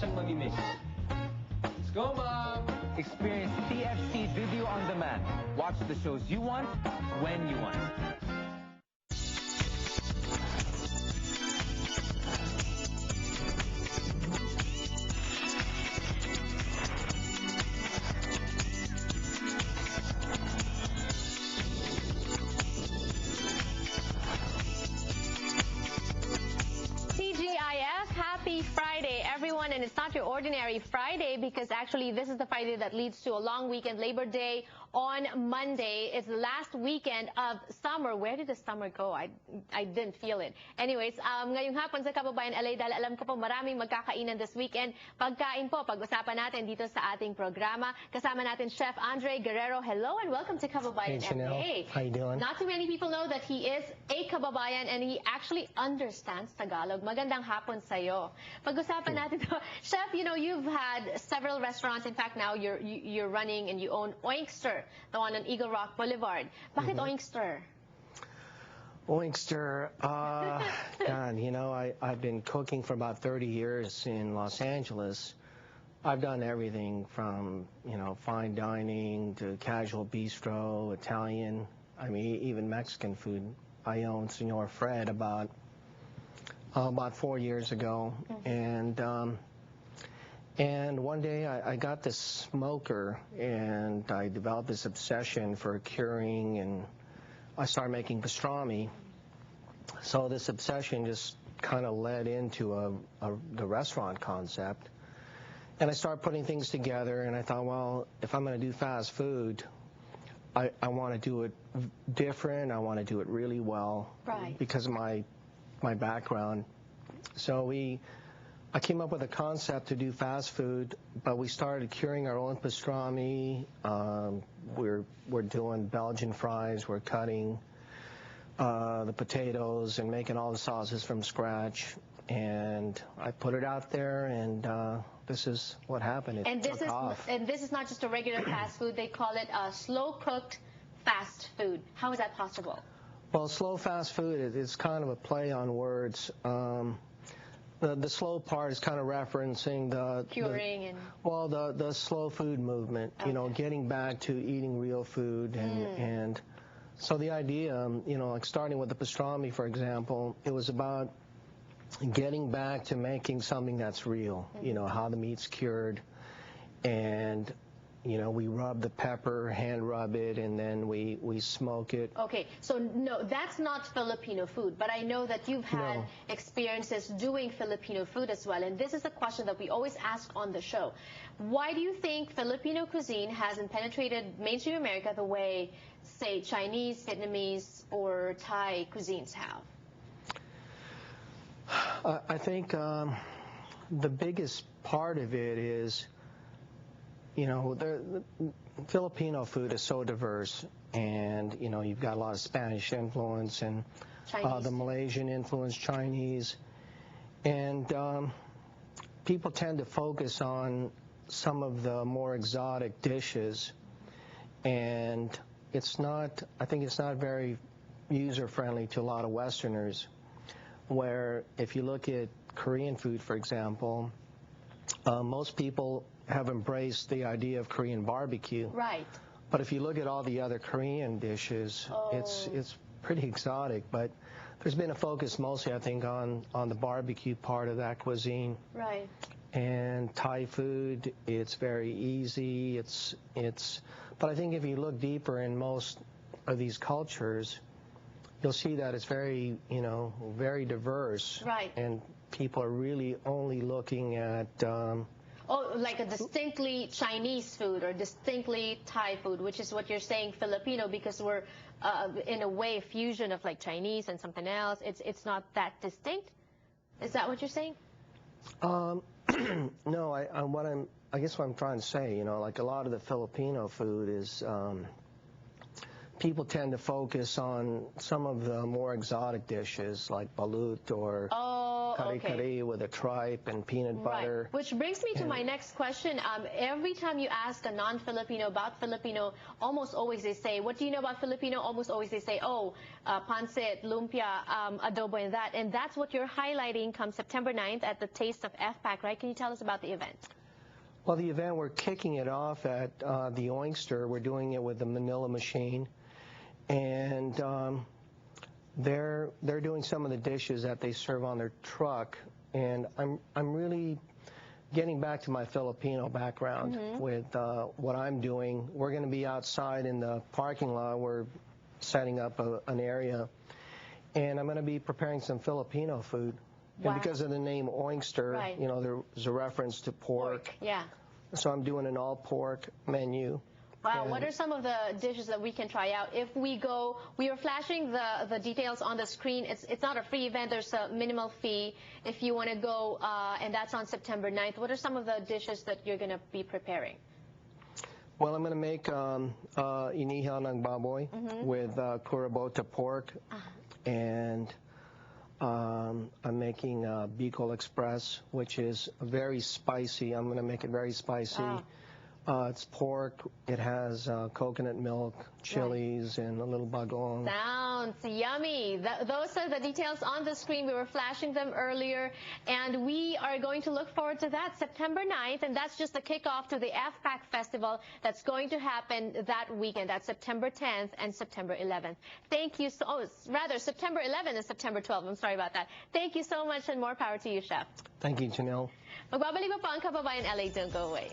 siyang mamimiss. Let's go, Mom! Experience TFC Video on Demand. Watch the shows you want, when you want. And it's not your ordinary Friday, because actually this is the Friday that leads to a long weekend. Labor Day on Monday. It's the last weekend of summer. Where did the summer go? I didn't feel it. Anyways, ngayong hapon sa Kababayan LA, dahil alam ko po maraming magkakainan this weekend. Pagkain po, pag-usapan natin dito sa ating programa. Kasama natin Chef Andre Guerrero. Hello and welcome to Kababayan LA. How you doing? Not too many people know that he is a Kababayan and he actually understands Tagalog. Magandang hapon sa'yo. Pag-usapan natin to. Chef, you know, you've had several restaurants. In fact, now you're running and you own Oinkster, the one on Eagle Rock Boulevard. Bakit Oinkster? Oinkster, God, you know, I've been cooking for about 30 years in Los Angeles. I've done everything from, you know, fine dining to casual bistro, Italian, I mean, even Mexican food. I owned Senor Fred about 4 years ago, and one day I got this smoker and I developed this obsession for curing, and I started making pastrami. So this obsession just kind of led into the restaurant concept. And I started putting things together, and I thought, well, if I'm going to do fast food, I want to do it different. I want to do it really well, right, because of my background. So I came up with a concept to do fast food, but we started curing our own pastrami. We're doing Belgian fries. We're cutting the potatoes and making all the sauces from scratch. And I put it out there, and this is what happened. It took off. And this is not just a regular fast food. They call it a slow-cooked fast food. How is that possible? Well, slow fast food is kind of a play on words. The slow part is kind of referencing the curing the slow food movement. Okay. You know, getting back to eating real food, and so the idea, you know, like starting with the pastrami, for example, it was about getting back to making something that's real. You know, how the meat's cured, and you know, we rub the pepper, hand rub it, and then we smoke it. Okay, so no, that's not Filipino food, but I know that you've had experiences doing Filipino food as well, and this is a question that we always ask on the show. Why do you think Filipino cuisine hasn't penetrated mainstream America the way, say, Chinese, Vietnamese, or Thai cuisines have? I think the biggest part of it is, you know, the Filipino food is so diverse, and, you know, you've got a lot of Spanish influence and the Malaysian influence, Chinese, and people tend to focus on some of the more exotic dishes, and I think it's not very user-friendly to a lot of Westerners, where if you look at Korean food, for example, most people have embraced the idea of Korean barbecue. Right. But if you look at all the other Korean dishes, it's pretty exotic. But there's been a focus mostly, I think, on the barbecue part of that cuisine. Right. And Thai food, it's very easy. But I think if you look deeper in most of these cultures, you'll see that it's very, you know, very diverse. Right. And people are really only looking at like a distinctly Chinese food or distinctly Thai food, which is what you're saying Filipino, because we're in a way a fusion of like Chinese and something else. It's not that distinct. Is that what you're saying? No, I guess what I'm trying to say, you know, like a lot of the Filipino food is people tend to focus on some of the more exotic dishes like balut or kare-kare with a tripe and peanut butter. Right. Which brings me to my next question. Every time you ask a non-Filipino about Filipino, almost always they say, what do you know about Filipino? Almost always they say, pancit, lumpia, adobo, and that. And that's what you're highlighting come September 9th at the Taste of FPAC, right? Can you tell us about the event? Well, the event, we're kicking it off at the Oyster. We're doing it with the Manila machine. And they're doing some of the dishes that they serve on their truck. And I'm really getting back to my Filipino background with what I'm doing. We're going to be outside in the parking lot. We're setting up an area. And I'm going to be preparing some Filipino food. Wow. And because of the name Oyster, you know, there's a reference to pork. Yeah. So I'm doing an all-pork menu. Wow, And what are some of the dishes that we can try out? If we go, we are flashing the details on the screen. It's not a free event. There's a minimal fee if you want to go, and that's on September 9th. What are some of the dishes that you're going to be preparing? Well, I'm going to make inihaw ng baboy with kurabota pork, and I'm making Bicol Express, which is very spicy. I'm going to make it very spicy. It's pork. It has coconut milk, chilies, and a little bagoong. Sounds yummy. Those are the details on the screen. We were flashing them earlier, and we are going to look forward to that September 9th, and that's just the kickoff to the FPAC Festival that's going to happen that weekend. That's September 10th and September 11th. Thank you rather September 11th and September 12th. I'm sorry about that. Thank you so much, and more power to you, Chef. Thank you, Janelle. Magbabalik pa po ang Kababayan LA. Don't go away.